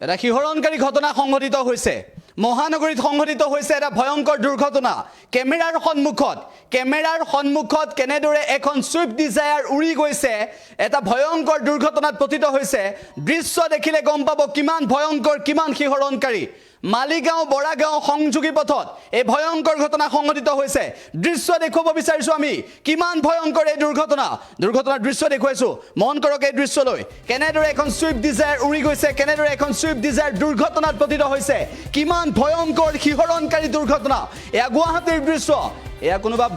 এটা শিহৰণকাৰী ঘটনা সংঘটিত হৈছে মহানগৰীত সংঘটিত হৈছে এটা ভয়ংকৰ দুৰ্ঘটনা কেমেৰাৰ সন্মুখত কেনেদৰে এখন সুইফট ডিজায়াৰ উৰি গৈছে এটা ভয়ংকৰ দুৰ্ঘটনাত পতিত হৈছে দৃশ্য দেখিলে গম পাব কিমান ভয়ংকৰ কিমান শিহৰণকাৰী মালিগাঁও বৰাগাঁও সংযোগী পথত এই ভয়ংকৰ ঘটনা সংঘটিত হৈছে দৃশ্য দেখুৱাব বিচাৰিছো আমি কিমান ভয়ংকৰ এই দুৰ্ঘটনাৰ দৃশ্য দেখুৱাইছো মন কৰক এই দৃশ্যলৈ কেনেদৰে এখন সুইফট ডিজায়াৰ উৰি গৈছে কেনেদৰে এখন সুইফট ডিজায়াৰ দুৰ্ঘটনাত পতিত হৈছে কিমান ভয়ংকৰ শিহৰণকাৰী দুৰ্ঘটনা এয়া গুৱাহাটীৰ দৃশ্য এয়া কোনোবা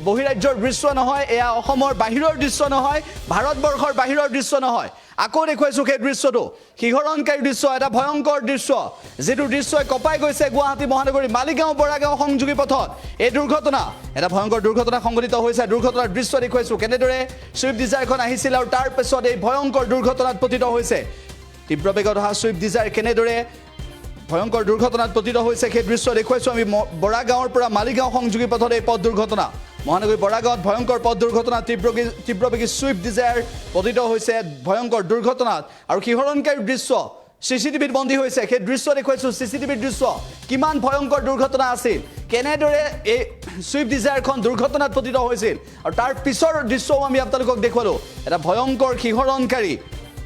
বহিৰাজ্যৰ দৃশ্য নহয় এয়া অসমৰ বাহিৰৰ দৃশ্য নহয় ভাৰতবৰ্ষৰ বাহিৰৰ দৃশ্য নহয় আকৌ দেখুৱাইছো সেই দৃশ্যটো শিহৰণকাৰী দৃশ্য এটা ভয়ংকৰ দৃশ্য যেটো দৃশ্যই কপাই গৈছে গুৱাহাটী মহানগৰী মালিগাঁও বৰাগাঁও সংযোগী পথত এই দুৰ্ঘটনা এটা ভয়ংকৰ দুৰ্ঘটনা সংঘটিত হৈছে দুৰ্ঘটনাৰ দৃশ্য দেখুৱাইছো কেনেদৰে সুইফট ডিজায়াৰখন আহিছিল আৰু তাৰ পিছত এই ভয়ংকৰ দুৰ্ঘটনাত পতিত হৈছে তীব্ৰ বেগত অহা সুইফট ডিজায়াৰ কেনেদৰে ভয়ংকৰ দুৰ্ঘটনাত পতিত হৈছে সেই দৃশ্য দেখুৱাইছো আমি বৰাগাঁৱৰ পৰা মালিগাঁও সংযোগী পথত এই পথ দুৰ্ঘটনা মহানগৰী বৰাগাঁৱত ভয়ংকৰ পথ দুৰ্ঘটনা তীব্ৰবেগী সুইফট ডিজায়াৰ পতিত হৈছে ভয়ংকৰ দুৰ্ঘটনাত আৰু শিহৰণকাৰী দৃশ্য চিচিটিভিত বন্দী হৈছে সেই দৃশ্য দেখুৱাইছো চিচিটিভিৰ দৃশ্য কিমান ভয়ংকৰ দুৰ্ঘটনা আছিল কেনেদৰে এই সুইফট ডিজায়াৰখন দুৰ্ঘটনাত পতিত হৈছিল আৰু তাৰ পিছৰ দৃশ্যও আমি আপোনালোকক দেখুৱালো এটা ভয়ংকৰ শিহৰণকাৰী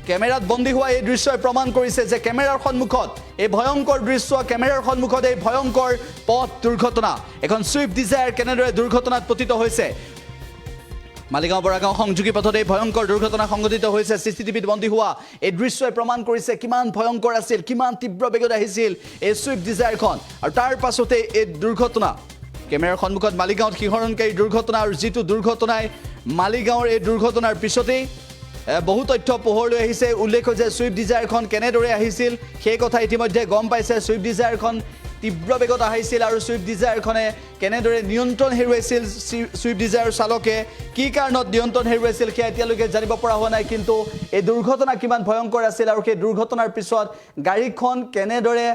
কেমেৰাত বন্দী হোৱা এই দৃশ্যই প্ৰমাণ কৰিছে যে কেমেৰাৰ সন্মুখত এই ভয়ংকৰ দৃশ্য কেমেৰাৰ সন্মুখত এই ভয়ংকৰ পথ দুৰ্ঘটনা এখন সুইফট ডিজায়াৰ কেনেদৰে দুৰ্ঘটনাত পতিত হৈছে মালিগাঁও বৰাগাঁও সংযোগী পথত এই ভয়ংকৰ দুৰ্ঘটনা সংঘটিত হৈছে চিচিটিভিত বন্দী হোৱা এই দৃশ্যই প্ৰমাণ কৰিছে কিমান ভয়ংকৰ আছিল কিমান তীব্ৰ বেগত আহিছিল এই সুইফট ডিজায়াৰখন আৰু তাৰ পাছতে এই দুৰ্ঘটনা কেমেৰাৰ সন্মুখত মালিগাঁৱত শিহৰণকাৰী দুৰ্ঘটনা আৰু যিটো দুৰ্ঘটনাই মালিগাঁৱৰ এই দুৰ্ঘটনাৰ পিছতেই বহু তথ্য পোহৰলৈ আহিছে উল্লেখ যে সুইফট ডিজায়াৰখন কেনেদৰে আহিছিল সেই কথা ইতিমধ্যে গম পাইছে সুইফট ডিজায়াৰখন তীব্ৰ বেগত আহিছিল আৰু সুইফট ডিজায়াৰখনে কেনেদৰে নিয়ন্ত্ৰণ হেৰুৱাইছিল সুইফট ডিজায়াৰ চালকে কি কাৰণত নিয়ন্ত্ৰণ হেৰুৱাইছিল সেয়া এতিয়ালৈকে জানিব পৰা হোৱা নাই কিন্তু এই দুৰ্ঘটনা কিমান ভয়ংকৰ আছিল আৰু সেই দুৰ্ঘটনাৰ পিছত গাড়ীখন কেনেদৰে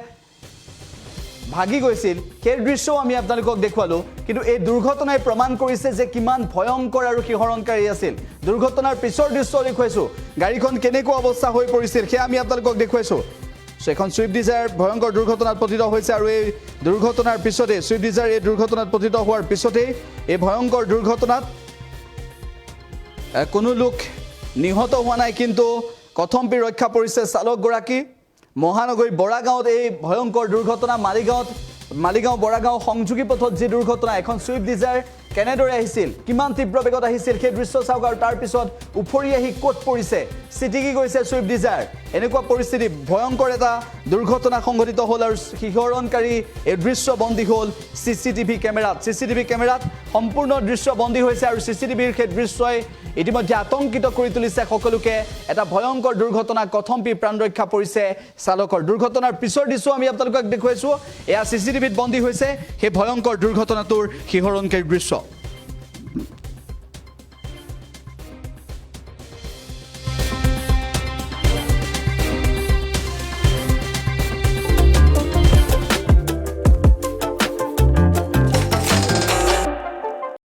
ভাগি গৈছিল সেই দৃশ্যও আমি আপোনালোকক দেখুৱালো কিন্তু এই দুৰ্ঘটনাই প্ৰমাণ কৰিছে যে কিমান ভয়ংকৰ আৰু শিহৰণকাৰী আছিল দুৰ্ঘটনাৰ পিছৰ দৃশ্য দেখুৱাইছো গাড়ীখন কেনেকুৱা অৱস্থা হৈ পৰিছিল সেয়া আমি আপোনালোকক দেখুৱাইছো এখন সুইফট ডিজায়াৰ ভয়ংকৰ দুৰ্ঘটনাত পতিত হৈছে আৰু এই দুৰ্ঘটনাৰ পিছতে সুইফট ডিজায়াৰ এই দুৰ্ঘটনাত পতিত হোৱাৰ পিছতে এই ভয়ংকৰ দুৰ্ঘটনাত কোনো লোক নিহত হোৱা নাই কিন্তু কথম্পি ৰক্ষা পৰিছে চালকগৰাকী মহানগৰী বৰাগাঁৱত এই ভয়ংকৰ দুৰ্ঘটনা মালিগাঁও বৰাগাঁও সংযোগী পথত যি দুৰ্ঘটনা এখন সুইফট ডিজায়াৰ কেনেদৰে আহিছিল কিমান তীব্ৰ বেগত আহিছিল সেই দৃশ্য চাওক আৰু তাৰ পিছত উফৰি আহি ক'ত পৰিছে চিটিকি গৈছে সুইফট ডিজায়াৰ এনেকুৱা পৰিস্থিতি ভয়ংকৰ এটা দুৰ্ঘটনা সংঘটিত হ'ল আৰু শিহৰণকাৰী এই দৃশ্য বন্দী হ'ল চিচিটিভি কেমেৰাত সম্পূৰ্ণ দৃশ্য বন্দী হৈছে আৰু চিচিটিভিৰ সেই দৃশ্যই ইতিমধ্যে আতংকিত কৰি তুলিছে সকলোকে এটা ভয়ংকৰ দুৰ্ঘটনা কথম্পি প্ৰাণ ৰক্ষা পৰিছে চালকৰ দুৰ্ঘটনাৰ পিছৰ দৃশ্য আমি আপোনালোকক দেখুৱাইছো এয়া চিচিটিভিত বন্দী হৈছে সেই ভয়ংকৰ দুৰ্ঘটনাটোৰ শিহৰণকাৰী দৃশ্য